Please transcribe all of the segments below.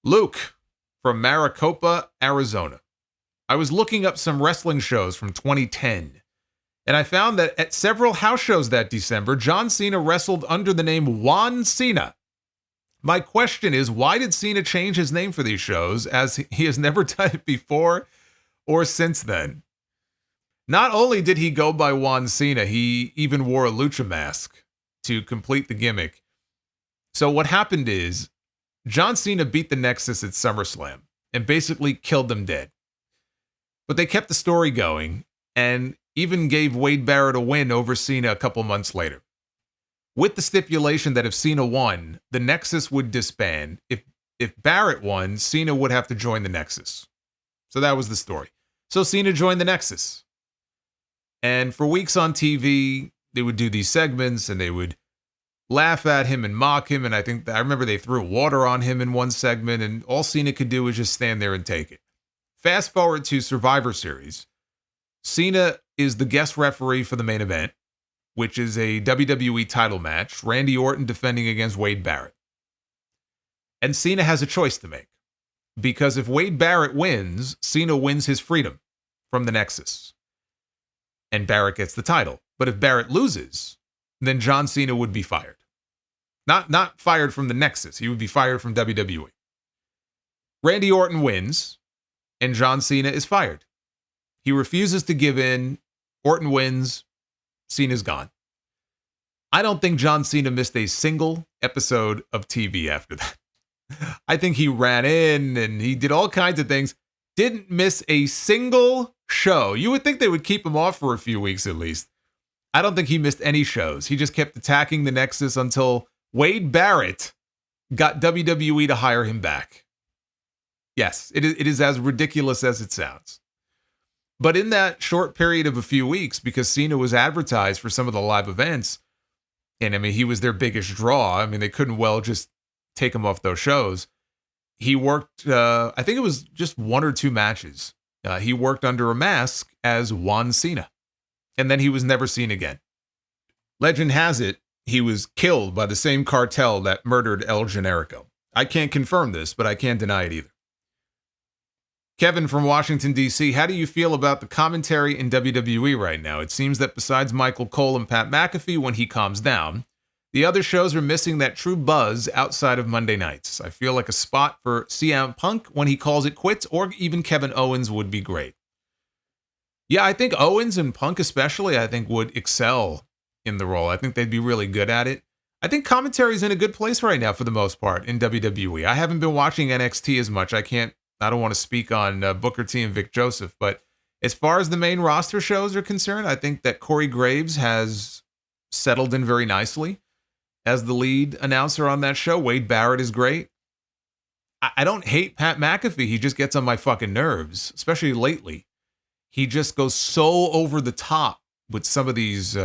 Luke from Maricopa, Arizona. I was looking up some wrestling shows from 2010, and I found that at several house shows that December, Jon Cena wrestled under the name Juan Cena. My question is, why did Cena change his name for these shows, as he has never done it before or since then? Not only did he go by Juan Cena, he even wore a lucha mask to complete the gimmick. So what happened is, Jon Cena beat the Nexus at SummerSlam and basically killed them dead. But they kept the story going and even gave Wade Barrett a win over Cena a couple months later, with the stipulation that if Cena won, the Nexus would disband. If Barrett won, Cena would have to join the Nexus. So that was the story. So Cena joined the Nexus. And for weeks on TV, they would do these segments and they would laugh at him and mock him. And I remember they threw water on him in one segment, and all Cena could do was just stand there and take it. Fast forward to Survivor Series. Cena is the guest referee for the main event, which is a WWE title match, Randy Orton defending against Wade Barrett. And Cena has a choice to make, because if Wade Barrett wins, Cena wins his freedom from the Nexus, and Barrett gets the title. But if Barrett loses, then Jon Cena would be fired. Not fired from the Nexus. He would be fired from WWE. Randy Orton wins, and Jon Cena is fired. He refuses to give in. Orton wins. Cena's gone. I don't think Jon Cena missed a single episode of TV after that. I think he ran in and he did all kinds of things. Didn't miss a single show. You would think they would keep him off for a few weeks at least. I don't think he missed any shows. He just kept attacking the Nexus until Wade Barrett got WWE to hire him back. Yes, it is as ridiculous as it sounds. But in that short period of a few weeks, because Cena was advertised for some of the live events, and I mean, he was their biggest draw. I mean, they couldn't well just take him off those shows. He worked, I think it was just one or two matches. He worked under a mask as Juan Cena, and then he was never seen again. Legend has it, he was killed by the same cartel that murdered El Generico. I can't confirm this, but I can't deny it either. Kevin from Washington, D.C., how do you feel about the commentary in WWE right now? It seems that besides Michael Cole and Pat McAfee when he calms down, the other shows are missing that true buzz outside of Monday nights. I feel like a spot for CM Punk when he calls it quits, or even Kevin Owens would be great. Yeah, I think Owens and Punk especially, I think would excel in the role. I think they'd be really good at it. I think commentary's in a good place right now for the most part in WWE. I haven't been watching NXT as much. I don't want to speak on Booker T and Vic Joseph, but as far as the main roster shows are concerned, I think that Corey Graves has settled in very nicely as the lead announcer on that show. Wade Barrett is great. I don't hate Pat McAfee. He just gets on my fucking nerves, especially lately. He just goes so over the top with some of these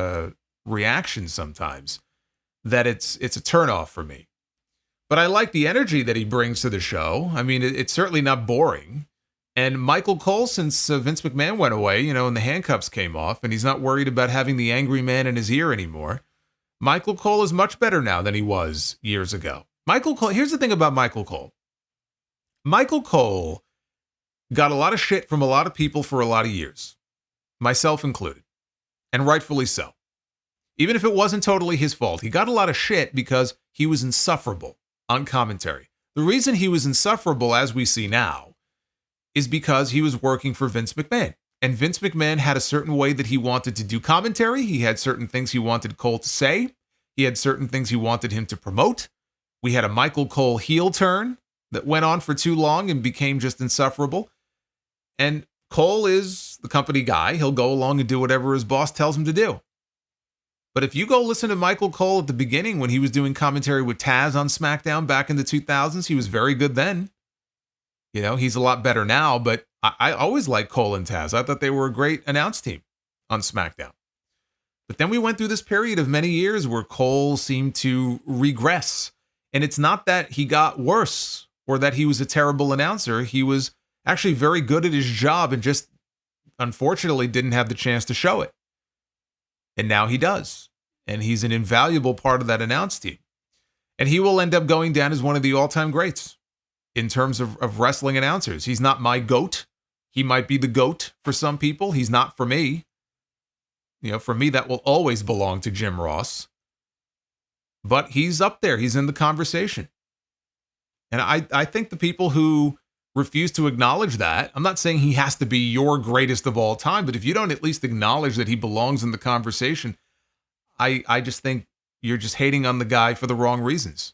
reactions sometimes that it's a turnoff for me. But I like the energy that he brings to the show. I mean, it's certainly not boring. And Michael Cole, since Vince McMahon went away, and the handcuffs came off, and he's not worried about having the angry man in his ear anymore. Michael Cole is much better now than he was years ago. Michael Cole, here's the thing about Michael Cole. Michael Cole got a lot of shit from a lot of people for a lot of years, myself included, and rightfully so. Even if it wasn't totally his fault, he got a lot of shit because he was insufferable on commentary. The reason he was insufferable, as we see now, is because he was working for Vince McMahon. And Vince McMahon had a certain way that he wanted to do commentary. He had certain things he wanted Cole to say. He had certain things he wanted him to promote. We had a Michael Cole heel turn that went on for too long and became just insufferable. And Cole is the company guy. He'll go along and do whatever his boss tells him to do. But if you go listen to Michael Cole at the beginning when he was doing commentary with Taz on SmackDown back in the 2000s, he was very good then. He's a lot better now, but I always liked Cole and Taz. I thought they were a great announce team on SmackDown. But then we went through this period of many years where Cole seemed to regress. And it's not that he got worse or that he was a terrible announcer. He was actually very good at his job and just unfortunately didn't have the chance to show it. And now he does. And he's an invaluable part of that announce team. And he will end up going down as one of the all-time greats. in terms of wrestling announcers. He's not my GOAT. He might be the GOAT for some people. He's not for me. For me, that will always belong to Jim Ross. But he's up there. He's in the conversation. And I think the people who refuse to acknowledge that, I'm not saying he has to be your greatest of all time, but if you don't at least acknowledge that he belongs in the conversation, I just think you're just hating on the guy for the wrong reasons.